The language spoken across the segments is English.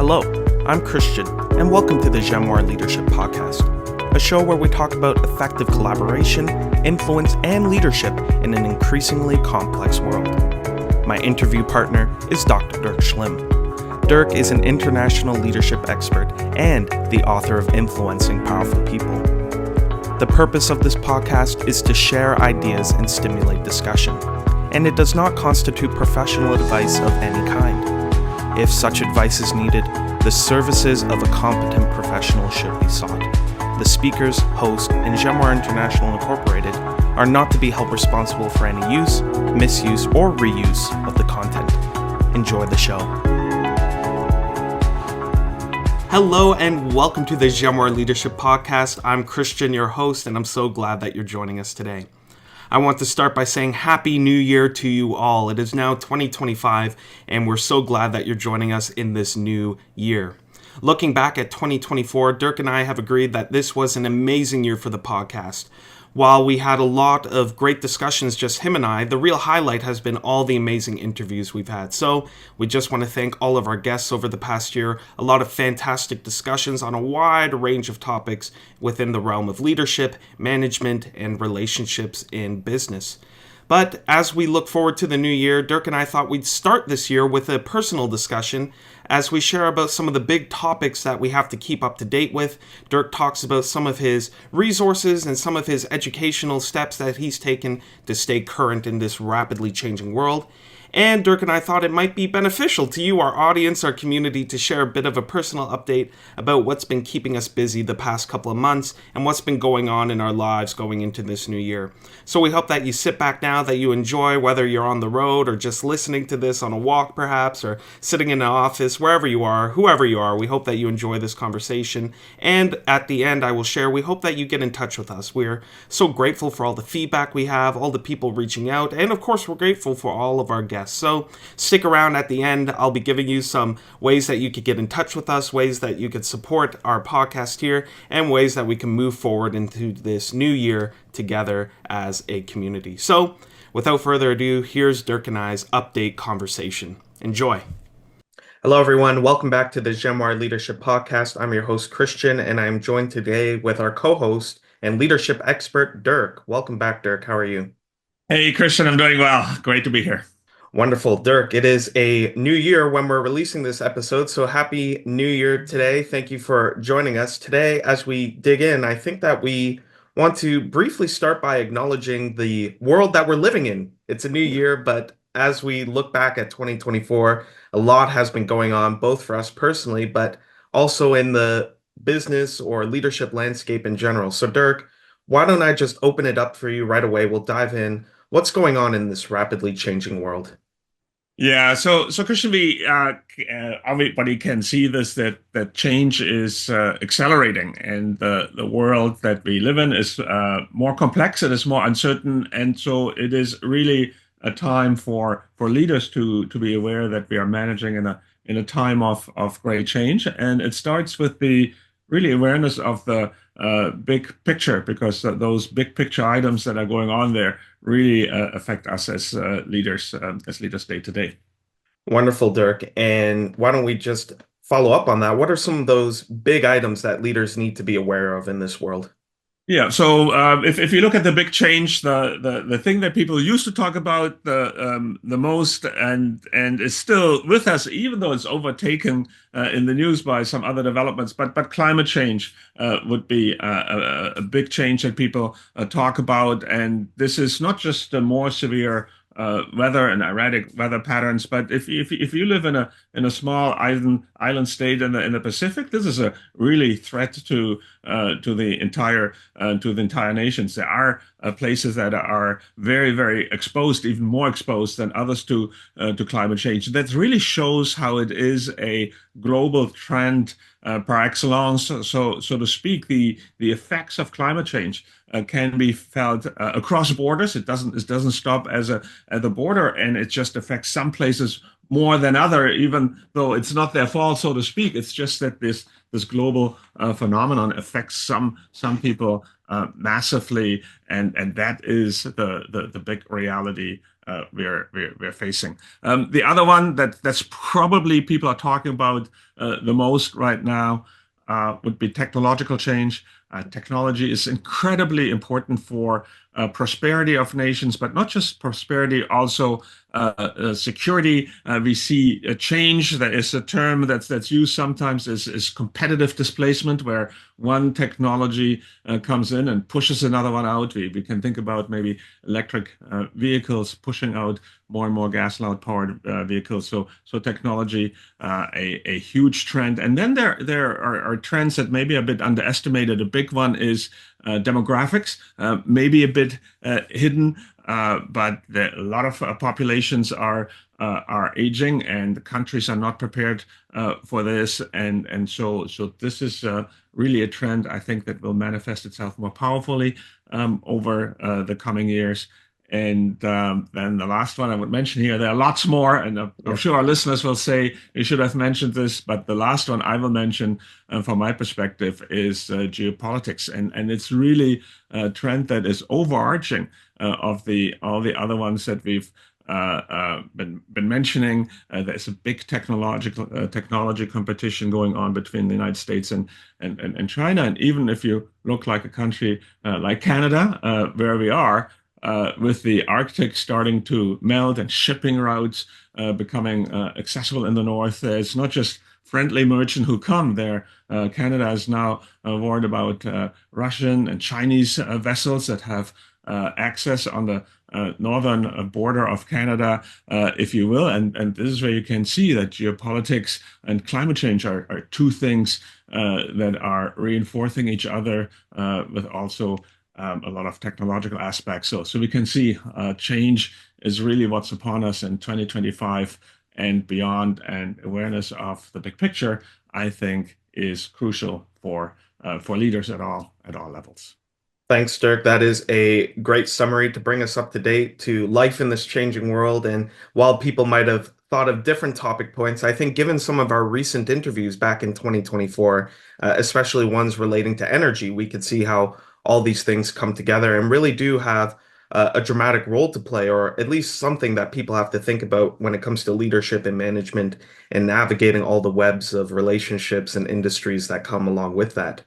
Hello, I'm Christian, and welcome to the Jamoir Leadership Podcast, a show where we talk about effective collaboration, influence, and leadership in an increasingly complex world. My interview partner is Dr. Dirk Schlimm. Dirk is an international leadership expert and the author of Influencing Powerful People. The purpose of this podcast is to share ideas and stimulate discussion, and it does not constitute professional advice of any kind. If such advice is needed, the services of a competent professional should be sought. The speakers, host, and Jamoir International Incorporated are not to be held responsible for any use, misuse, or reuse of the content. Enjoy the show. Hello and welcome to the Jamoir Leadership Podcast. I'm Christian, your host, and I'm so glad that you're joining us today. I want to start by saying Happy New Year to you all. It is now 2025, and we're so glad that you're joining us in this new year. Looking back at 2024, Dirk and I have agreed that this was an amazing year for the podcast. While we had a lot of great discussions, just him and I, the real highlight has been all the amazing interviews we've had. So we just want to thank all of our guests over the past year. A lot of fantastic discussions on a wide range of topics within the realm of leadership, management, and relationships in business. But as we look forward to the new year, Dirk and I thought we'd start this year with a personal discussion as we share about some of the big topics that we have to keep up to date with. Dirk talks about some of his resources and some of his educational steps that he's taken to stay current in this rapidly changing world. And Dirk and I thought it might be beneficial to you, our audience, our community, to share a bit of a personal update about what's been keeping us busy the past couple of months and what's been going on in our lives going into this new year. So we hope that you sit back now, that you enjoy, whether you're on the road or just listening to this on a walk perhaps, or sitting in an office, wherever you are, whoever you are. We hope that you enjoy this conversation. And at the end, I will share, we hope that you get in touch with us. We're so grateful for all the feedback we have, all the people reaching out, and of course, we're grateful for all of our guests. So stick around at the end. I'll be giving you some ways that you could get in touch with us, ways that you could support our podcast here, and ways that we can move forward into this new year together as a community. So without further ado, here's Dirk and I's update conversation. Enjoy. Hello, everyone. Welcome back to the Jamoir Leadership Podcast. I'm your host, Christian, and I'm joined today with our co-host and leadership expert, Dirk. Welcome back, Dirk. How are you? Hey, Christian. I'm doing well. Great to be here. Wonderful. Dirk, it is a new year when we're releasing this episode, so happy new year today. Thank you for joining us. Today, as we dig in, I think that we want to briefly start by acknowledging the world that we're living in. It's a new year, but as we look back at 2024, a lot has been going on, both for us personally, but also in the business or leadership landscape in general. So Dirk, why don't I just open it up for you right away? We'll dive in. What's going on in this rapidly changing world? Yeah, so Christian, everybody can see this that change is accelerating, and the world that we live in is more complex, it is more uncertain, and so it is really a time for leaders to be aware that we are managing in a time of great change, and it starts with the really awareness of the big picture, because those big picture items that are going on there really affect us as leaders day to day. Wonderful, Dirk. And why don't we just follow up on that? What are some of those big items that leaders need to be aware of in this world? Yeah, so if you look at the big change, the thing that people used to talk about the most and is still with us, even though it's overtaken in the news by some other developments, but climate change would be a big change that people talk about, and this is not just a more severe weather and erratic weather patterns, but if you live in a small island state in the Pacific, this is a really threat to the entire nations. There are places that are very, very exposed, even more exposed than others to climate change. That really shows how it is a global trend par excellence, so to speak. The effects of climate change can be felt across borders. It doesn't stop at the border, and it just affects some places more than other, even though it's not their fault, so to speak. It's just that this global phenomenon affects some people massively, and that is the big reality we're facing. The other one that's probably people are talking about the most right now would be technological change. Technology is incredibly important for prosperity of nations, but not just prosperity, also security. We see a change. There is a term that's used sometimes is competitive displacement, where one technology comes in and pushes another one out. We can think about maybe electric vehicles pushing out more and more gas-powered vehicles. So technology, a huge trend. And then there are trends that may be a bit underestimated. A big one is demographics, maybe a bit hidden, but a lot of populations are aging, and countries are not prepared for this, and so this is really a trend I think that will manifest itself more powerfully over the coming years. And then the last one I would mention here, there are lots more, and I'm sure our listeners will say you should have mentioned this, but the last one I will mention from my perspective is geopolitics. And it's really a trend that is overarching of all the other ones that we've been mentioning. There's a big technology competition going on between the United States and China. And even if you look like a country like Canada, where we are, with the Arctic starting to melt and shipping routes becoming accessible in the north, it's not just friendly merchants who come there. Canada is now worried about Russian and Chinese vessels that have access on the northern border of Canada, if you will. And this is where you can see that geopolitics and climate change are two things that are reinforcing each other with also a lot of technological aspects. So we can see change is really what's upon us in 2025 and beyond, and awareness of the big picture, I think, is crucial for leaders at all levels. Thanks, Dirk. That is a great summary to bring us up to date to life in this changing world. And while people might have thought of different topic points, I think given some of our recent interviews back in 2024, especially ones relating to energy, we could see how all these things come together and really do have a dramatic role to play, or at least something that people have to think about when it comes to leadership and management and navigating all the webs of relationships and industries that come along with that.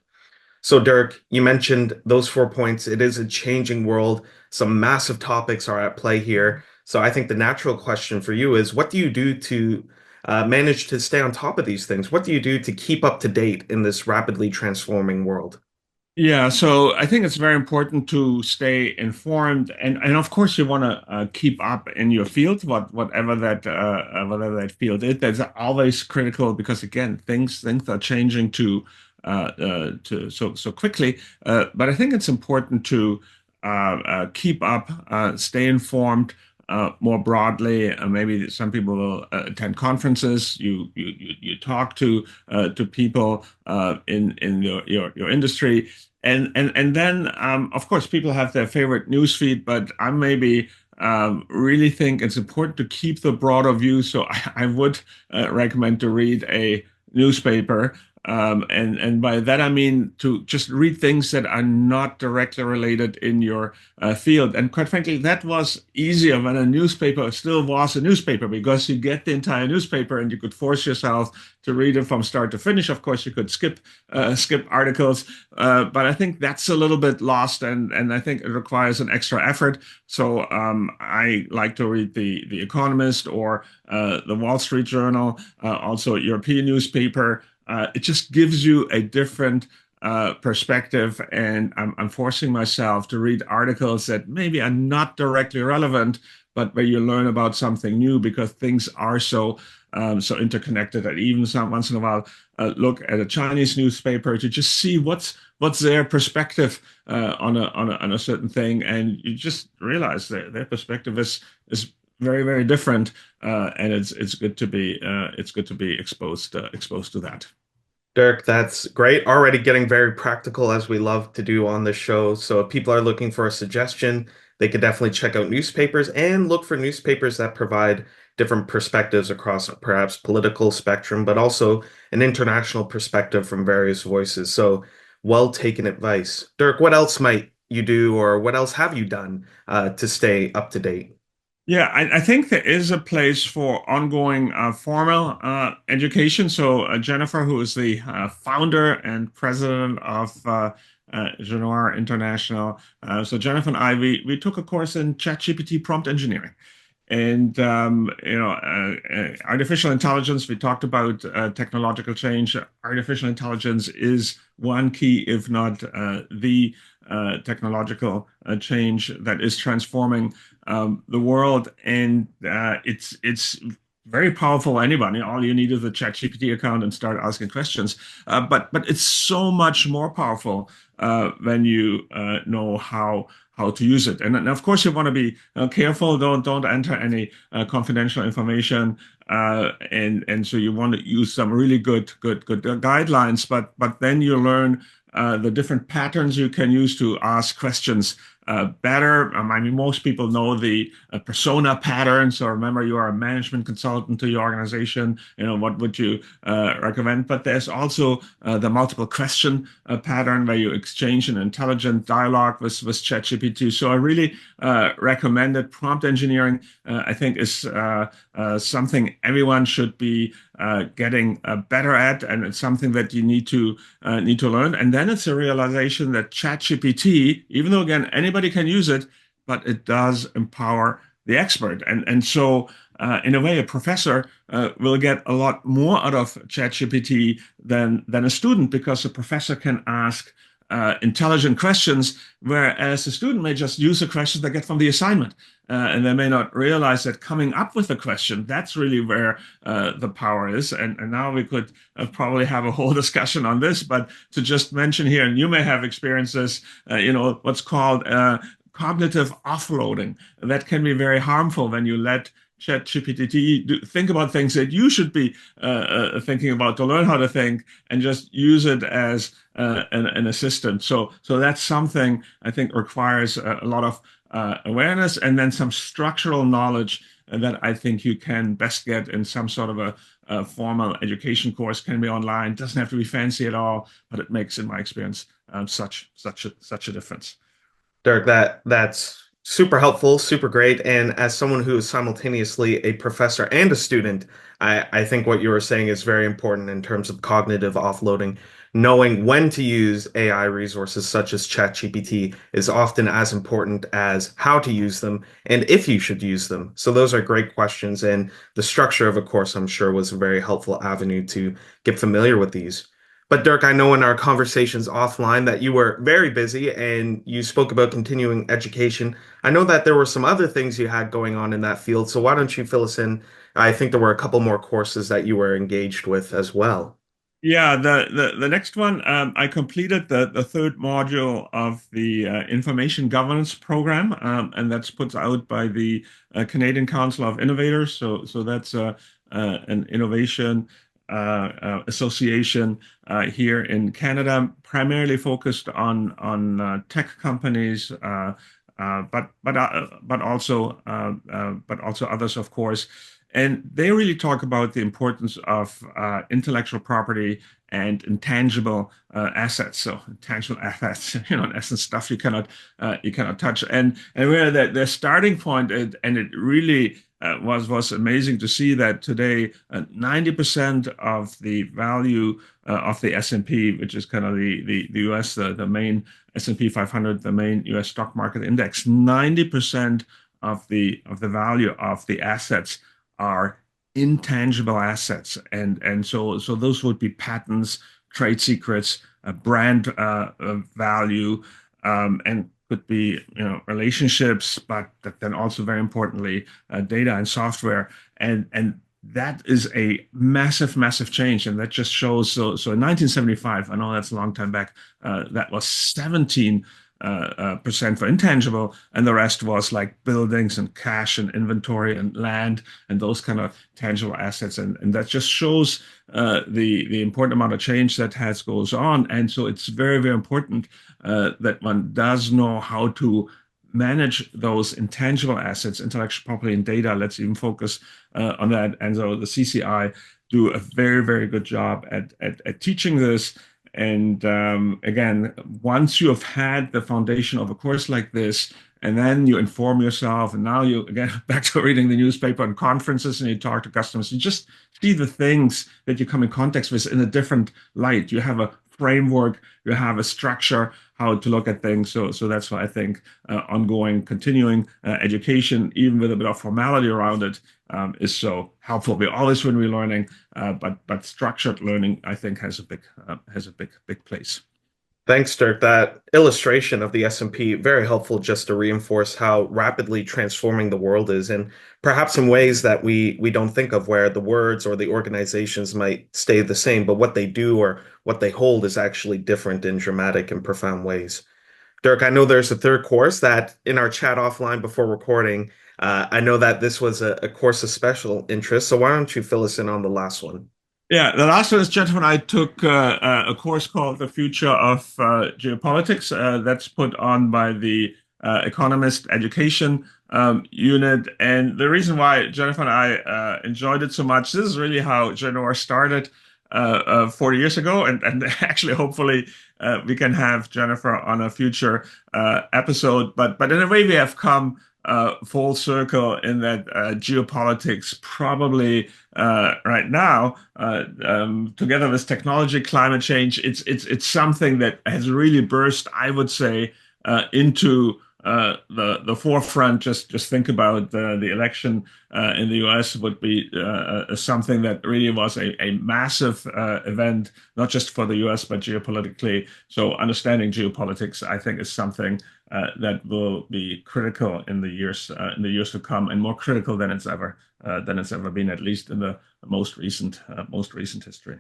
So, Dirk, you mentioned those 4 points. It is a changing world. Some massive topics are at play here. So, I think the natural question for you is what do you do to manage to stay on top of these things? What do you do to keep up to date in this rapidly transforming world? Yeah, so I think it's very important to stay informed, and of course you want to keep up in your field, whatever that field is. That's always critical because again, things are changing to so quickly. But I think it's important to keep up, stay informed. More broadly, maybe some people will attend conferences. You talk to people in your industry, and then of course people have their favorite news feed, but I maybe really think it's important to keep the broader view. So I would recommend to read a newspaper. And by that I mean to just read things that are not directly related in your field. And quite frankly, that was easier when a newspaper still was a newspaper because you get the entire newspaper and you could force yourself to read it from start to finish. Of course, you could skip articles, but I think that's a little bit lost, and I think it requires an extra effort. So I like to read the Economist or the Wall Street Journal, also European newspaper. It just gives you a different perspective, and I'm forcing myself to read articles that maybe are not directly relevant, but where you learn about something new because things are so interconnected. That even once in a while look at a Chinese newspaper to just see what's their perspective on a certain thing, and you just realize that their perspective is very, very different, and it's good to be exposed to that. Dirk, that's great. Already getting very practical as we love to do on this show. So if people are looking for a suggestion, they could definitely check out newspapers and look for newspapers that provide different perspectives across perhaps political spectrum, but also an international perspective from various voices. So well taken advice. Dirk, what else might you do or what else have you done to stay up to date? Yeah, I think there is a place for ongoing formal education. So Jennifer, who is the founder and president of Genoir International, so Jennifer and I, we took a course in ChatGPT prompt engineering. And artificial intelligence. We talked about technological change. Artificial intelligence is one key, if not the technological change that is transforming the world, and it's very powerful. Anybody, all you need is a ChatGPT account and start asking questions. But it's so much more powerful when you know how to use it. And of course, you want to be careful. Don't enter any confidential information. And so you want to use some really good guidelines. But then you learn the different patterns you can use to ask questions better. I mean, most people know the persona pattern. So remember, you are a management consultant to your organization. You know, what would you recommend? But there's also the multiple question pattern where you exchange an intelligent dialogue with ChatGPT. So I really recommend it. Prompt engineering, I think, is something everyone should be getting better at, and it's something that you need to learn. And then it's a realization that ChatGPT, even though again anybody can use it, but it does empower the expert. And so in a way, a professor will get a lot more out of ChatGPT than a student, because a professor can ask intelligent questions, whereas a student may just use the questions they get from the assignment. And they may not realize that coming up with a question, that's really where the power is. And now we could probably have a whole discussion on this, but to just mention here, and you may have experienced this, what's called cognitive offloading. That can be very harmful when you let ChatGPT think about things that you should be thinking about to learn how to think, and just use it as an assistant. So that's something I think requires a lot of awareness, and then some structural knowledge that I think you can best get in some sort of a formal education course. Can be online, doesn't have to be fancy at all, but it makes, in my experience, such a difference. Dirk, that's super helpful, super great. And as someone who is simultaneously a professor and a student, I think what you were saying is very important in terms of cognitive offloading. Knowing when to use AI resources such as ChatGPT is often as important as how to use them and if you should use them. So those are great questions. And the structure of a course, I'm sure, was a very helpful avenue to get familiar with these. But Dirk, I know in our conversations offline that you were very busy and you spoke about continuing education. I know that there were some other things you had going on in that field, so why don't you fill us in? I think there were a couple more courses that you were engaged with as well. Yeah, the next one, I completed the third module of the Information Governance Program, and that's put out by the Canadian Council of Innovators. So that's an innovation association here in Canada, primarily focused on tech companies, but also others, of course. And they really talk about the importance of intellectual property and intangible assets. So intangible assets, in essence, stuff you cannot touch. And where their starting point, and it really was amazing to see that today 90% of the value of the S&P, which is kind of the US, the main S&P 500, the main US stock market index, 90% of the value of the assets are intangible assets, and so those would be patents, trade secrets, brand value, and could be relationships, but then also very importantly data and software, and that is a massive change, and that just shows. So in 1975, I know that's a long time back, that was 17% for intangible, and the rest was like buildings and cash and inventory and land and those kind of tangible assets, and that just shows the important amount of change that has goes on. And so it's very important that one does know how to manage those intangible assets, intellectual property and data. Let's even focus on that. And so the CCI do a very good job at teaching this. And again, once you have had the foundation of a course like this, and then you inform yourself, and now you again back to reading the newspaper and conferences, and you talk to customers, you just see the things that you come in contact with in a different light. You have a framework, you have a structure how to look at things. So that's why I think ongoing, continuing education, even with a bit of formality around it, is so helpful. We're always going to be learning, but structured learning, I think, has a big place. Thanks, Dirk. That illustration of the S&P, very helpful just to reinforce how rapidly transforming the world is, and perhaps in ways that we don't think of, where the words or the organizations might stay the same, but what they do or what they hold is actually different in dramatic and profound ways. Dirk, I know there's a third course that in our chat offline before recording, I know that this was a course of special interest, so why don't you fill us in on the last one? Yeah, the last one is, gentlemen, I took a course called The Future of Geopolitics. That's put on by the Economist Education Unit. And the reason why Jennifer and I enjoyed it so much, this is really how Genor started 40 years ago. And actually, hopefully, we can have Jennifer on a future episode. But in a way, we have come full circle in that geopolitics probably right now, together with technology, climate change, it's something that has really burst, I would say, into the forefront. Just think about the election in the U.S. would be something that really was a massive event, not just for the U.S. but geopolitically. So understanding geopolitics, I think, is something that will be critical in the years to come, and more critical than it's ever been, at least in the most recent history.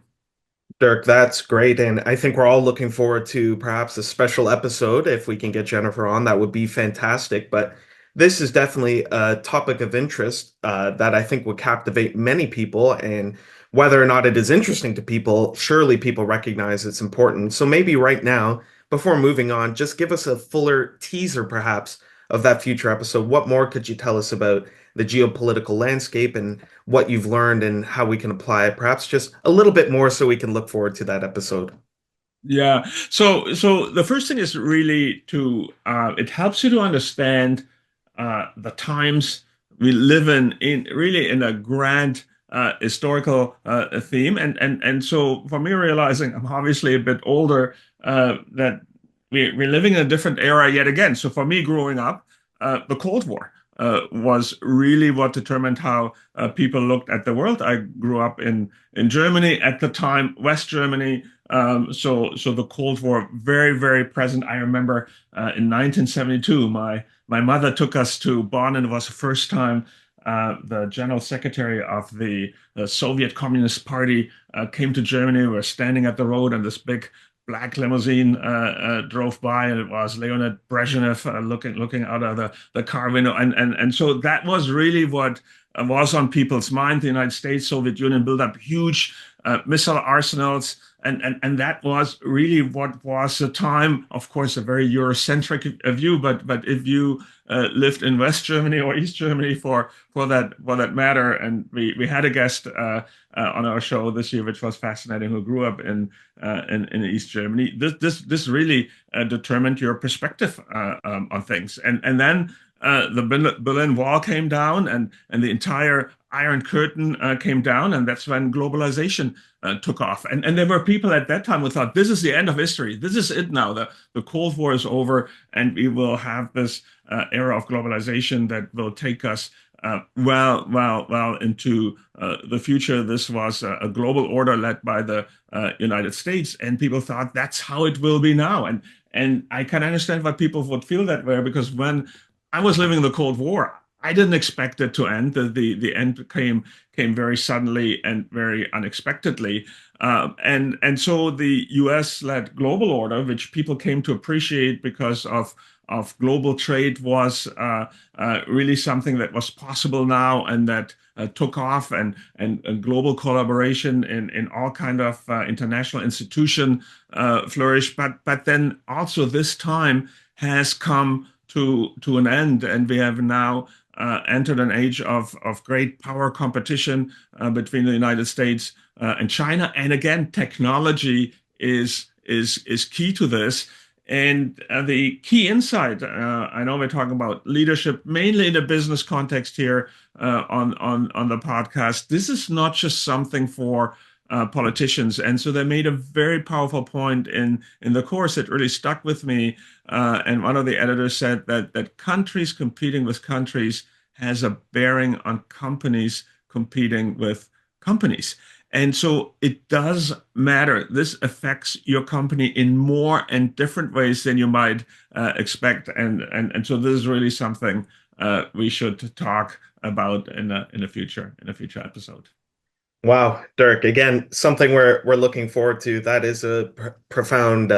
Dirk, that's great. And I think we're all looking forward to perhaps a special episode. If we can get Jennifer on, that would be fantastic. But this is definitely a topic of interest that I think would captivate many people. And whether or not it is interesting to people, surely people recognize it's important. So maybe right now, before moving on, just give us a fuller teaser, perhaps, of that future episode. What more could you tell us about the geopolitical landscape and what you've learned and how we can apply it? Perhaps just a little bit more so we can look forward to that episode. Yeah. So the first thing is really to it helps you to understand the times we live in really in a grand historical theme, and so for me, realizing I'm obviously a bit older, that we're living in a different era yet again. So for me, growing up, the Cold War was really what determined how people looked at the world. I grew up in Germany at the time, West Germany. So the Cold War very present. I remember in 1972, my mother took us to Bonn, and it was the first time the general secretary of the Soviet Communist Party came to Germany. We were standing at the road, and this big black limousine drove by, and it was Leonid Brezhnev looking out of the car window, and so that was really what was on people's mind. The United States, Soviet Union built up huge missile arsenals, and that was really what was the time. Of course, a very Eurocentric view, but if you lived in West Germany or East Germany for that matter, and we had a guest on our show this year, which was fascinating, who grew up in East Germany. This really determined your perspective on things, and then the Berlin Wall came down, and the entire Iron Curtain came down, and that's when globalization took off. And there were people at that time who thought, this is the end of history. This is it now. The Cold War is over, and we will have this era of globalization that will take us well into the future. This was a global order led by the United States, and people thought that's how it will be now. And I can understand why people would feel that way, because when I was living the Cold War, I didn't expect it to end. The end came very suddenly and very unexpectedly. And so the US-led global order, which people came to appreciate because of global trade, was really something that was possible now, and that took off, and global collaboration in all kind of international institution flourished. But then also this time has come to an end, and we have now entered an age of great power competition between the United States and China. And again, technology is is key to this. And the key insight, I know we're talking about leadership mainly in a business context here on the podcast. This is not just something for politicians, and so they made a very powerful point in the course that really stuck with me. And one of the editors said that countries competing with countries has a bearing on companies competing with companies. And so it does matter. This affects your company in more and different ways than you might expect. And so this is really something we should talk about in a future episode. Wow, Dirk, again, something we're looking forward to. That is a profound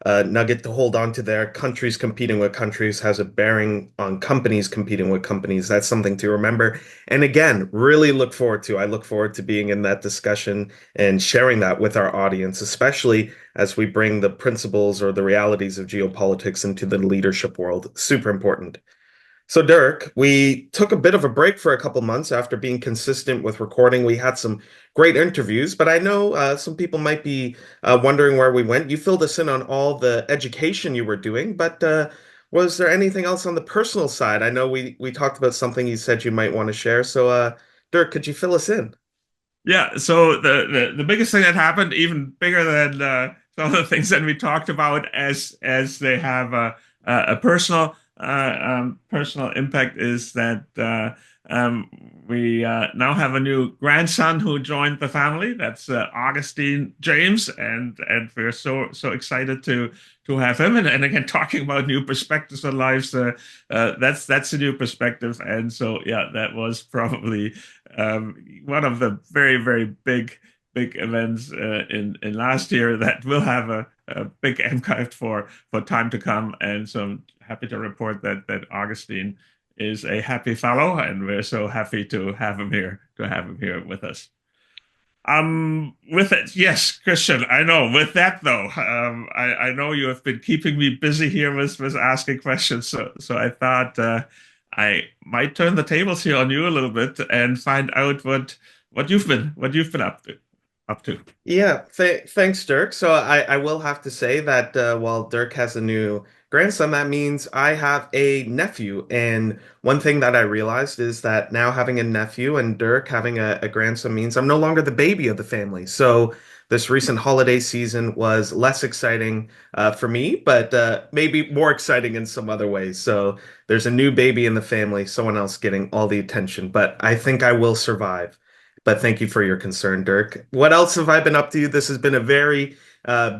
nugget to hold on to there. Countries competing with countries has a bearing on companies competing with companies. That's something to remember. And again, really look forward to. I look forward to being in that discussion and sharing that with our audience, especially as we bring the principles or the realities of geopolitics into the leadership world. Super important. So, Dirk, we took a bit of a break for a couple months after being consistent with recording. We had some great interviews, but I know some people might be wondering where we went. You filled us in on all the education you were doing, but was there anything else on the personal side? I know we talked about something you said you might want to share. So, Dirk, could you fill us in? Yeah, so the biggest thing that happened, even bigger than some of the things that we talked about, as they have a personal impact, is that we now have a new grandson who joined the family. That's Augustine James, and we're so excited to have him. And again, talking about new perspectives on lives, that's a new perspective. And so yeah, that was probably one of the very big events in last year that will have a big impact for time to come. And so I'm happy to report that Augustine is a happy fellow, and we're so happy to have him here with us. With it, yes, Christian, I know. With that though, I know you have been keeping me busy here with asking questions, so I thought I might turn the tables here on you a little bit and find out what you've been up to. Yeah, thanks, Dirk. So I will have to say that while Dirk has a new grandson, that means I have a nephew. And one thing that I realized is that now having a nephew and Dirk having a grandson means I'm no longer the baby of the family. So this recent holiday season was less exciting for me, but maybe more exciting in some other ways. So there's a new baby in the family, someone else getting all the attention, but I think I will survive. But thank you for your concern, Dirk. What else have I been up to? This has been a very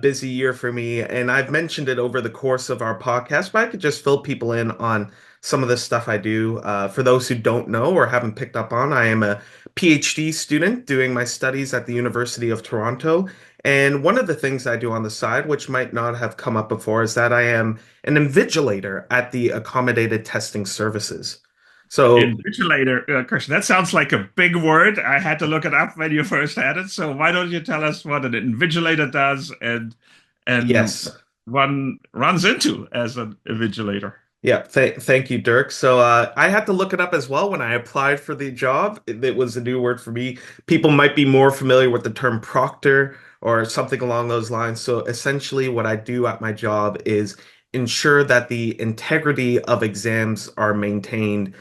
busy year for me, and I've mentioned it over the course of our podcast, but I could just fill people in on some of the stuff I do. For those who don't know or haven't picked up on, I am a PhD student doing my studies at the University of Toronto. And one of the things I do on the side, which might not have come up before, is that I am an invigilator at the Accommodated Testing Services. So Invigilator, Christian. That sounds like a big word. I had to look it up when you first had it. So why don't you tell us what an invigilator does and yes. one runs into as an invigilator? Yeah, thank you, Dirk. So I had to look it up as well when I applied for the job. It was a new word for me. People might be more familiar with the term proctor or something along those lines. So essentially, what I do at my job is ensure that the integrity of exams are maintained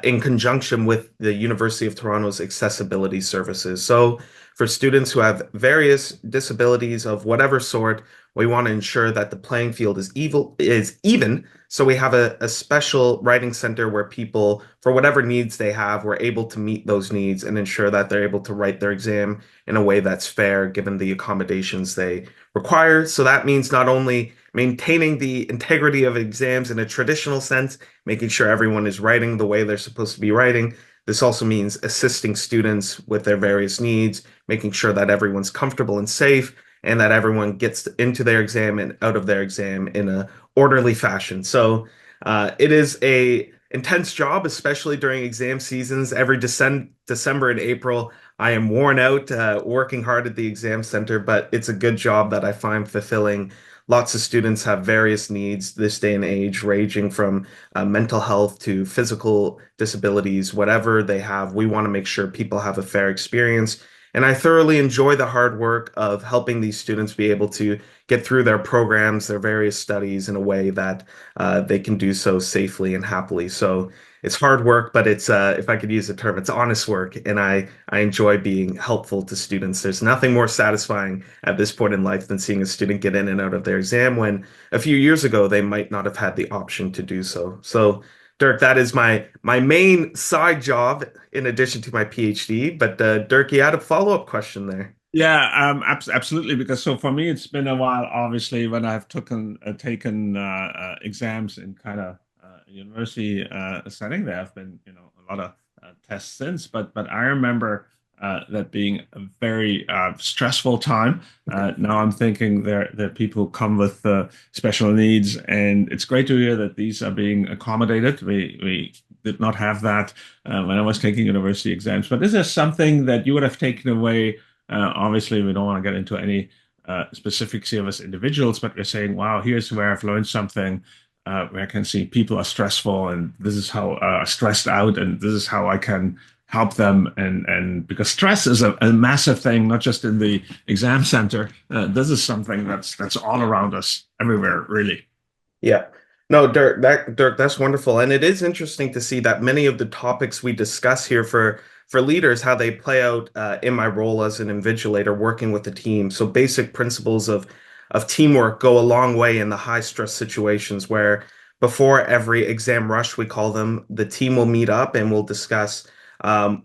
in conjunction with the University of Toronto's accessibility services. So for students who have various disabilities of whatever sort, we want to ensure that the playing field is even. So we have a special writing center where people, for whatever needs they have, we're able to meet those needs and ensure that they're able to write their exam in a way that's fair given the accommodations they require. So that means not only maintaining the integrity of exams in a traditional sense, making sure everyone is writing the way they're supposed to be writing. This also means assisting students with their various needs, making sure that everyone's comfortable and safe, and that everyone gets into their exam and out of their exam in a orderly fashion. So it is a intense job, especially during exam seasons. Every December and April, I am worn out working hard at the exam center, but it's a good job that I find fulfilling. Lots of students have various needs this day and age, ranging from mental health to physical disabilities, whatever they have. We want to make sure people have a fair experience And I thoroughly enjoy the hard work of helping these students be able to get through their programs, their various studies in a way that they can do so safely and happily. So it's hard work, but it's if I could use the term, it's honest work, and I enjoy being helpful to students. There's nothing more satisfying at this point in life than seeing a student get in and out of their exam when a few years ago they might not have had the option to do so. So, Dirk, that is my main side job in addition to my PhD. But Dirk, you had a follow-up question there. Yeah, absolutely. Because so for me, it's been a while. Obviously, when I've taken exams in kind of university setting, there have been a lot of tests since. But I remember that being a very stressful time. Now I'm thinking there are people who come with special needs, and it's great to hear that these are being accommodated. We did not have that when I was taking university exams. But is there something that you would have taken away? Obviously, we don't want to get into any specifics here as individuals, but we're saying, wow, here's where I've learned something where I can see people are stressful, and this is how stressed out, and this is how I can help them. And because stress is a massive thing, not just in the exam center. This is something that's all around us, everywhere, really. Yeah. No, Dirk, that's wonderful. And it is interesting to see that many of the topics we discuss here for leaders, how they play out in my role as an invigilator working with the team. So basic principles of teamwork go a long way in the high stress situations where before every exam rush, we call them, the team will meet up and we'll discuss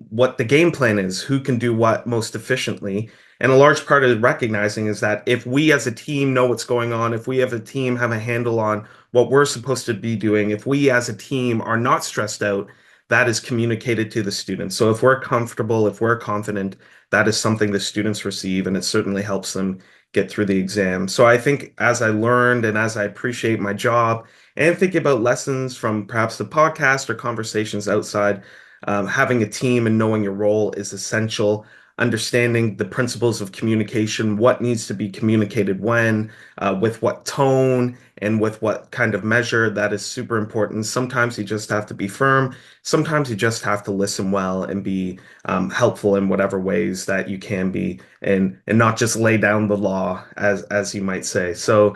what the game plan is, who can do what most efficiently. And a large part of recognizing is that if we as a team know what's going on, if we have a team have a handle on what we're supposed to be doing, if we as a team are not stressed out, that is communicated to the students. So if we're comfortable, if we're confident, that is something the students receive, and it certainly helps them get through the exam. So I think as I learned and as I appreciate my job and think about lessons from perhaps the podcast or conversations outside, having a team and knowing your role is essential. Understanding the principles of communication, what needs to be communicated when, with what tone, and with what kind of measure, that is super important. Sometimes you just have to be firm. Sometimes you just have to listen well and be helpful in whatever ways that you can be, and not just lay down the law, as you might say. So,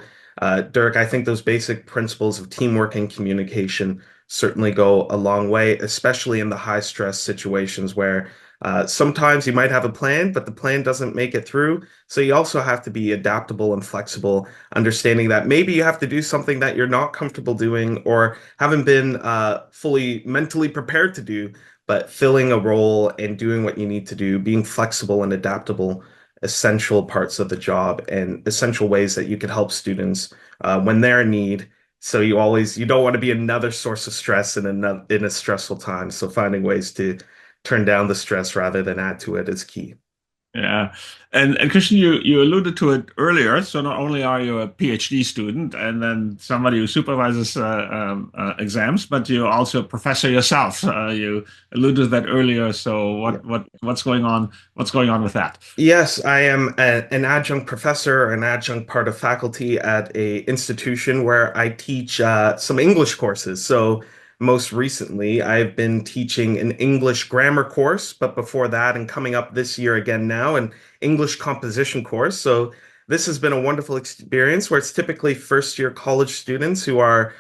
Dirk, I think those basic principles of teamwork and communication certainly go a long way, especially in the high stress situations where sometimes you might have a plan, but the plan doesn't make it through. So you also have to be adaptable and flexible, understanding that maybe you have to do something that you're not comfortable doing or haven't been fully mentally prepared to do, but filling a role and doing what you need to do, being flexible and adaptable, essential parts of the job and essential ways that you can help students when they're in need. So you don't want to be another source of stress in a stressful time. So finding ways to turn down the stress rather than add to it is key. Yeah. And Christian, you alluded to it earlier. So not only are you a PhD student and then somebody who supervises exams, but you're also a professor yourself. You alluded to that earlier. So Yeah. what's going on? What's going on with that? Yes, I am an adjunct professor, an adjunct part of faculty at a institution where I teach some English courses. So most recently, I've been teaching an English grammar course, but before that, and coming up this year again now, an English composition course. So this has been a wonderful experience where it's typically first year college students who are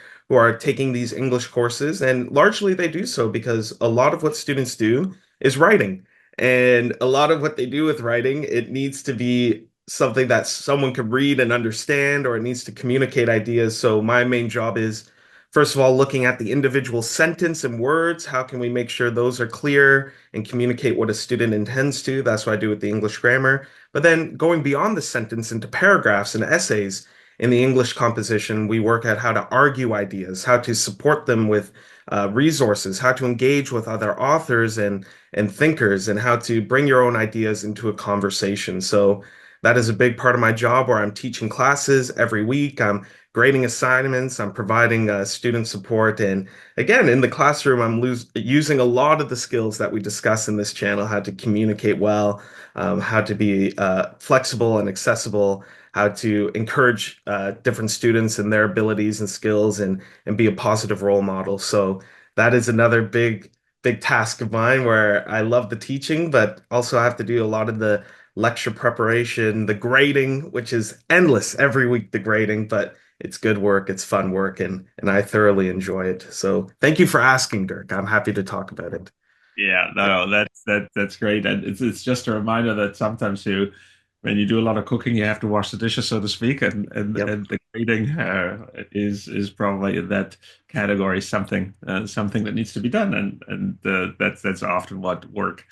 taking these English courses, and largely they do so because a lot of what students do is writing. And a lot of what they do with writing, it needs to be something that someone can read and understand, or it needs to communicate ideas. So my main job is, first of all, looking at the individual sentence and words. How can we make sure those are clear and communicate what a student intends to? That's what I do with the English grammar. But then going beyond the sentence into paragraphs and essays in the English composition, we work at how to argue ideas, how to support them with resources, how to engage with other authors and thinkers, and how to bring your own ideas into a conversation. So that is a big part of my job where I'm teaching classes every week. I'm grading assignments. I'm providing student support. And again, in the classroom, using a lot of the skills that we discuss in this channel, how to communicate well, how to be flexible and accessible, how to encourage different students and their abilities and skills and be a positive role model. So that is another big big task of mine where I love the teaching, but also have to do a lot of the lecture preparation, the grading, which is endless every week, the grading, but it's good work, it's fun work, and I thoroughly enjoy it. So thank you for asking, Dirk. I'm happy to talk about it. Yeah, no, that's great, and it's just a reminder that sometimes when you do a lot of cooking, you have to wash the dishes, so to speak, Yep. and the grading is probably in that category, something that needs to be done, and that's often what work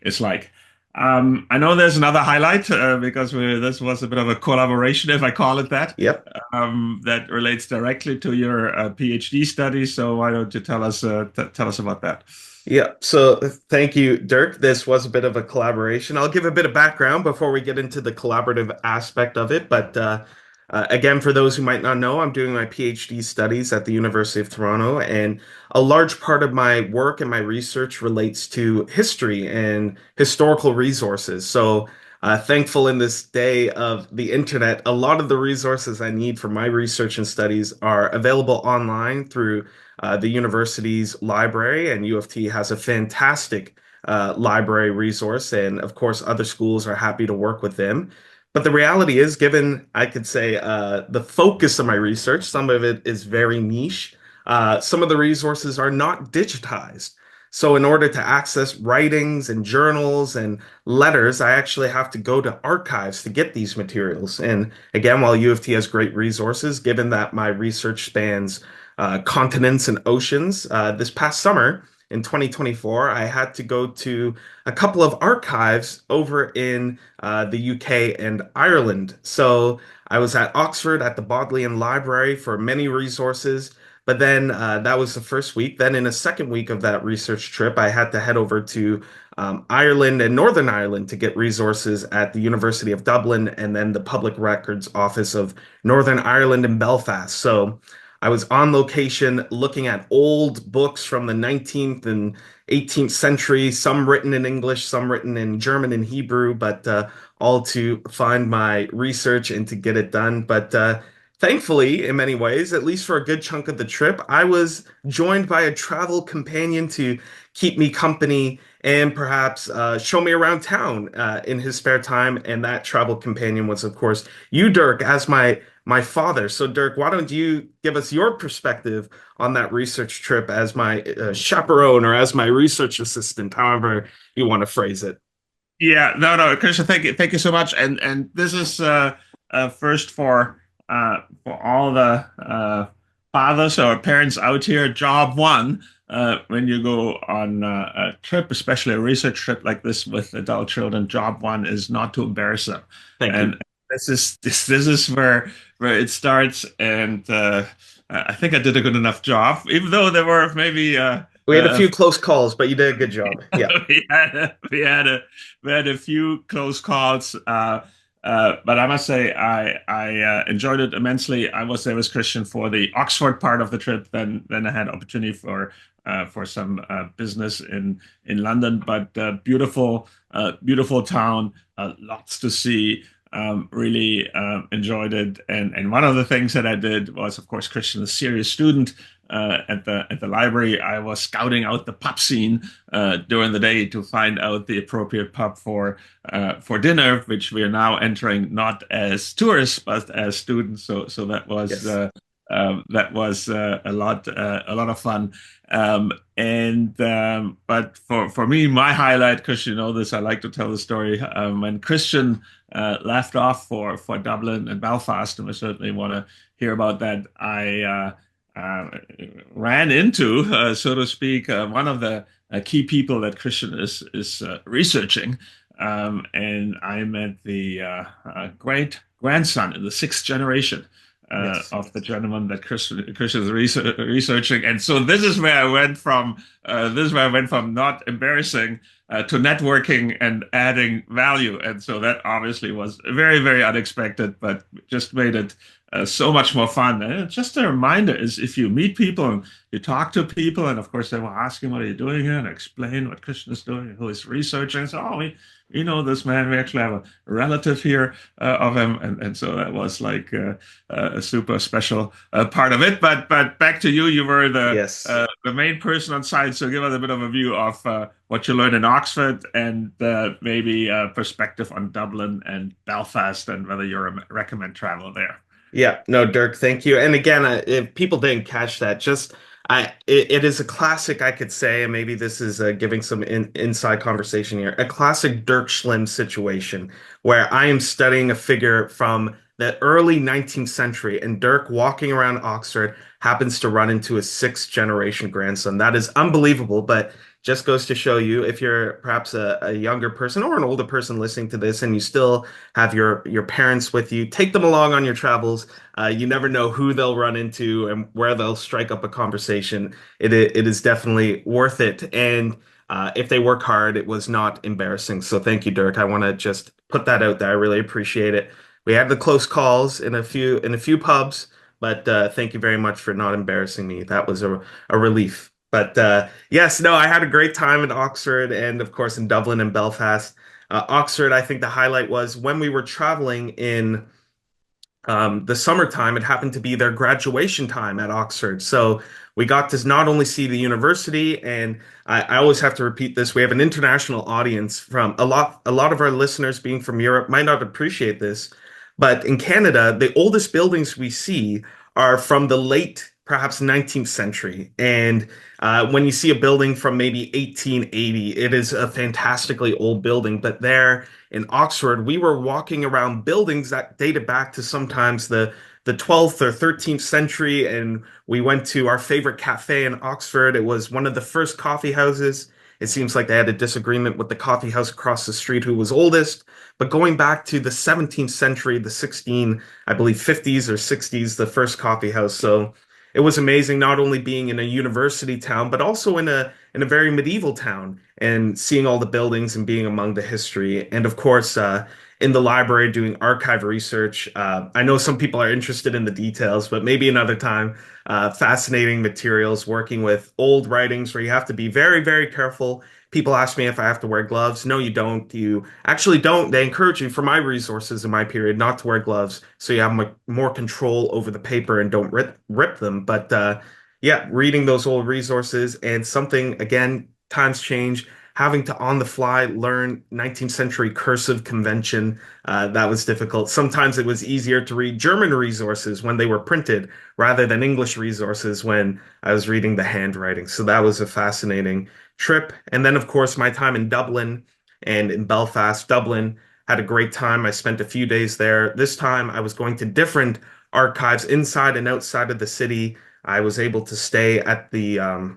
is like. I know there's another highlight because this was a bit of a collaboration, if I call it that, Yep. that relates directly to your PhD study. So why don't you tell us about that? Yeah, so thank you, Dirk. This was a bit of a collaboration. I'll give a bit of background before we get into the collaborative aspect of it. But again, for those who might not know, I'm doing my PhD studies at the University of Toronto, and a large part of my work and my research relates to history and historical resources. So, thankful in this day of the internet, a lot of the resources I need for my research and studies are available online through the university's library, and U of T has a fantastic library resource. And of course, other schools are happy to work with them. But the reality is, given I could say the focus of my research, some of it is very niche. Some of the resources are not digitized. So, in order to access writings and journals and letters, I actually have to go to archives to get these materials. And again, while U of T has great resources, given that my research spans continents and oceans. This past summer in 2024, I had to go to a couple of archives over in the UK and Ireland. So I was at Oxford at the Bodleian Library for many resources. But then that was the first week. Then in a second week of that research trip, I had to head over to Ireland and Northern Ireland to get resources at the University of Dublin and then the Public Records Office of Northern Ireland in Belfast. So I was on location looking at old books from the 19th and 18th century, some written in English, some written in German and Hebrew, but all to find my research and to get it done. But thankfully, in many ways, at least for a good chunk of the trip, I was joined by a travel companion to keep me company and perhaps show me around town in his spare time. And that travel companion was, of course, you, Dirk, as my father. So, Dirk, why don't you give us your perspective on that research trip as my chaperone or as my research assistant, however you want to phrase it? Yeah, no, Christian, thank you so much. And this is first for all the fathers or parents out here. Job one, when you go on a trip, especially a research trip like this with adult children, job one is not to embarrass them. Thank you. And this is where it starts. And I think I did a good enough job, even though there were maybe We had a a few close calls, but you did a good job. Yeah. we had a few close calls, but I must say I enjoyed it immensely. I was there with Christian for the Oxford part of the trip. Then I had opportunity for some business in London. But beautiful town, lots to see. Really enjoyed it. And one of the things that I did was, of course, Christian, a serious student at the library. I was scouting out the pub scene during the day to find out the appropriate pub for dinner, which we are now entering not as tourists but as students. So Yes. that was a lot of fun. But for me, my highlight, because you know this, I like to tell the story. When Christian left off for Dublin and Belfast, and we certainly want to hear about that. I ran into, so to speak, one of the key people that Christian is researching, and I met the great grandson in the sixth generation Yes. of the gentleman that Christian is researching, and so this is where I went from. This is where I went from not embarrassing to networking and adding value. And so that obviously was very, very unexpected, but just made it so much more fun. And just a reminder is if you meet people and you talk to people, and of course they will ask him, what are you doing here? And explain what Christian is doing, who is researching. So, oh, we know this man. We actually have a relative here of him. And so that was like a super special part of it. But back to you. You were Yes. the main person on site. So give us a bit of a view of what you learned in Oxford and maybe perspective on Dublin and Belfast and whether you recommend travel there. Yeah, no, Dirk, thank you. And again, if people didn't catch that, it is a classic, I could say, and maybe this is giving some inside conversation here, a classic Dirk Schlimm situation where I am studying a figure from the early 19th century, and Dirk walking around Oxford happens to run into his sixth generation grandson. That is unbelievable, but just goes to show you if you're perhaps a younger person or an older person listening to this and you still have your parents with you, take them along on your travels. You never know who they'll run into and where they'll strike up a conversation. It is definitely worth it. And if they work hard, it was not embarrassing. So thank you, Dirk. I want to just put that out there. I really appreciate it. We had the close calls in a few pubs, but thank you very much for not embarrassing me. That was a relief. But yes, no, I had a great time in Oxford and of course in Dublin and Belfast. Oxford, I think the highlight was when we were traveling in the summertime. It happened to be their graduation time at Oxford. So we got to not only see the university, and I always have to repeat this, we have an international audience from a lot of our listeners being from Europe might not appreciate this, but in Canada, the oldest buildings we see are from the late, perhaps 19th century. And when you see a building from maybe 1880, it is a fantastically old building. But there in Oxford, we were walking around buildings that dated back to sometimes the 12th or 13th century, and we went to our favorite cafe in Oxford. It was one of the first coffee houses. It seems like they had a disagreement with the coffee house across the street who was oldest. But going back to the 17th century, the 16, I believe 50s or 60s, the first coffee house. So it was amazing not only being in a university town, but also in a very medieval town and seeing all the buildings and being among the history. And of course, in the library doing archive research. I know some people are interested in the details, but maybe another time. Fascinating materials, working with old writings where you have to be very, very careful. People ask me if I have to wear gloves. No, you don't. You actually don't. They encourage you, for my resources in my period, not to wear gloves so you have more control over the paper and don't rip them. But yeah, reading those old resources and something, again, times change. Having to on the fly learn 19th century cursive convention, that was difficult. Sometimes it was easier to read German resources when they were printed rather than English resources when I was reading the handwriting. So that was a fascinating trip. And then, of course, my time in Dublin and in Belfast. Dublin, had a great time. I spent a few days there. This time I was going to different archives inside and outside of the city. I was able to stay at the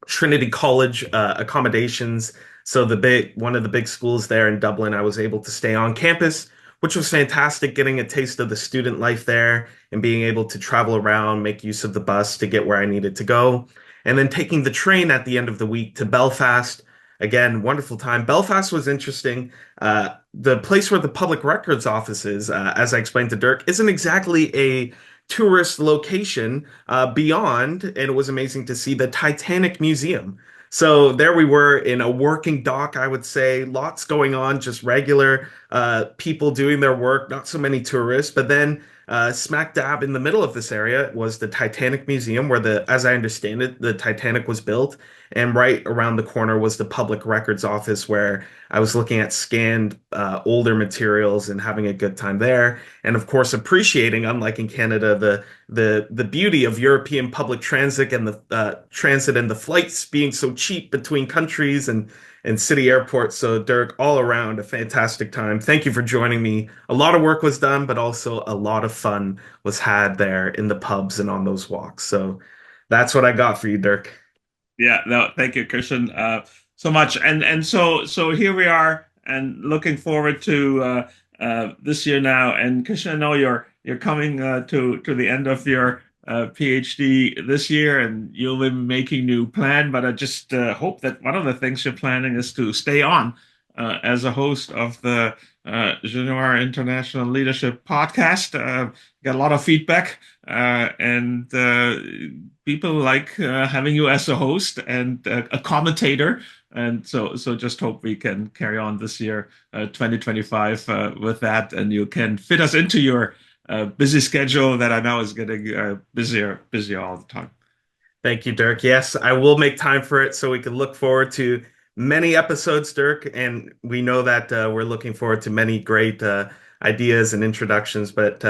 Trinity College accommodations. So one of the big schools there in Dublin, I was able to stay on campus, which was fantastic, getting a taste of the student life there and being able to travel around, make use of the bus to get where I needed to go. And then taking the train at the end of the week to Belfast. Again, wonderful time. Belfast was interesting. The place where the public records office is, as I explained to Dirk, isn't exactly a tourist location beyond, and it was amazing to see the Titanic Museum. So there we were in a working dock, I would say, lots going on, just regular people doing their work, not so many tourists. But then smack dab in the middle of this area was the Titanic Museum, where as I understand it, the Titanic was built. And right around the corner was the public records office, where I was looking at scanned older materials and having a good time there. And of course, appreciating, unlike in Canada, the beauty of European public transit and the flights being so cheap between countries and city airports. So Dirk, all around a fantastic time. Thank you for joining me. A lot of work was done, but also a lot of fun was had there in the pubs and on those walks. So that's what I got for you, Dirk. Yeah, no, thank you, Christian, so much. And so here we are, and looking forward to this year now. And Christian, I know you're coming to the end of your PhD this year, and you'll be making new plan. But I just hope that one of the things you're planning is to stay on as a host of the Genoa International Leadership Podcast. Got a lot of feedback, and people like having you as a host and a commentator. And so just hope we can carry on this year, 2025, with that, and you can fit us into your busy schedule that I know is getting busier all the time. Thank you, Dirk. Yes, I will make time for it so we can look forward to many episodes, Dirk. And we know that we're looking forward to many great ideas and introductions. But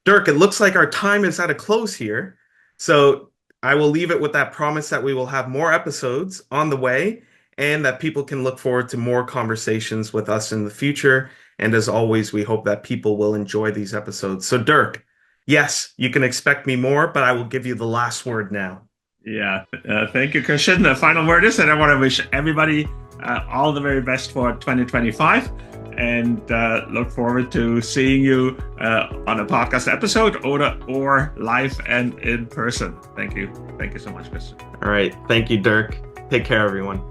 Dirk, it looks like our time is at a close here. So I will leave it with that promise that we will have more episodes on the way and that people can look forward to more conversations with us in the future. And as always, we hope that people will enjoy these episodes. So Dirk, yes, you can expect me more, but I will give you the last word now. Yeah, thank you, Christian. The final word is that I want to wish everybody all the very best for 2025 and look forward to seeing you on a podcast episode or live and in person. Thank you. Thank you so much, Christian. All right. Thank you, Dirk. Take care, everyone.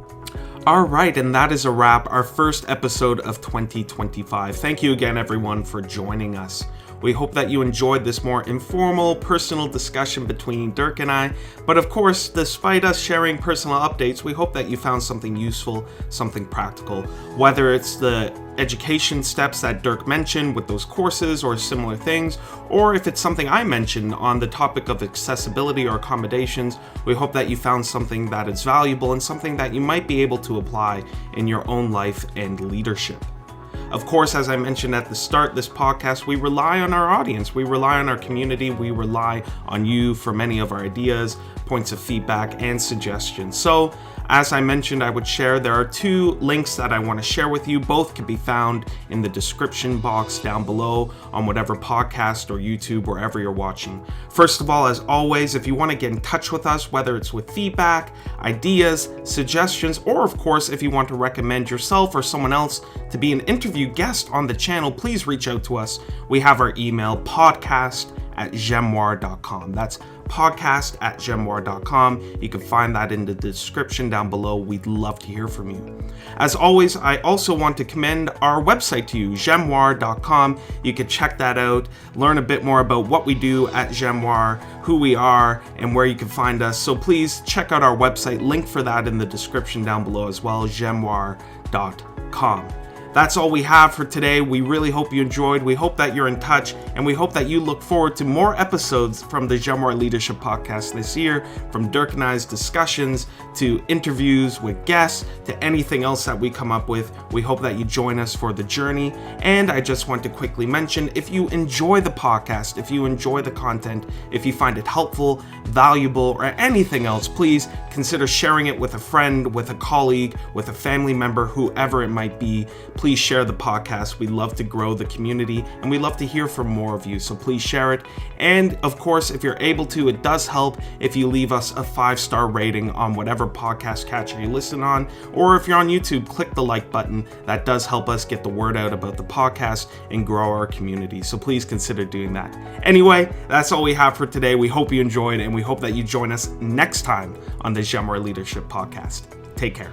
All right, and that is a wrap, our first episode of 2025. Thank you again, everyone, for joining us. We hope that you enjoyed this more informal, personal discussion between Dirk and I. But of course, despite us sharing personal updates, we hope that you found something useful, something practical. Whether it's the education steps that Dirk mentioned with those courses or similar things, or if it's something I mentioned on the topic of accessibility or accommodations, we hope that you found something that is valuable and something that you might be able to apply in your own life and leadership. Of course, as I mentioned at the start, this podcast, we rely on our audience, we rely on our community, we rely on you for many of our ideas, points of feedback, and suggestions. So, as I mentioned, I would share, there are 2 links that I want to share with you. Both can be found in the description box down below on whatever podcast or YouTube, wherever you're watching. First of all, as always, if you want to get in touch with us, whether it's with feedback, ideas, suggestions, or of course, if you want to recommend yourself or someone else to be an interview guest on the channel, please reach out to us. We have our email, podcast@gemoir.com. That's podcast@gemoir.com. You can find that in the description down below. We'd love to hear from you. As always, I also want to commend our website to you, gemoir.com. You can check that out, learn a bit more about what we do at Gemoir, who we are, and where you can find us. So please check out our website, link for that in the description down below as well, gemoir.com. That's all we have for today. We really hope you enjoyed. We hope that you're in touch, and we hope that you look forward to more episodes from the Gemoir Leadership Podcast this year, from Dirk and I's discussions to interviews with guests to anything else that we come up with. We hope that you join us for the journey. And I just want to quickly mention, if you enjoy the podcast, if you enjoy the content, if you find it helpful, valuable, or anything else, please consider sharing it with a friend, with a colleague, with a family member, whoever it might be. Please share the podcast. We love to grow the community and we love to hear from more of you. So please share it. And of course, if you're able to, it does help if you leave us a 5-star rating on whatever podcast catcher you listen on. Or if you're on YouTube, click the like button. That does help us get the word out about the podcast and grow our community. So please consider doing that. Anyway, that's all we have for today. We hope you enjoyed and we hope that you join us next time on the Gemoir Leadership Podcast. Take care.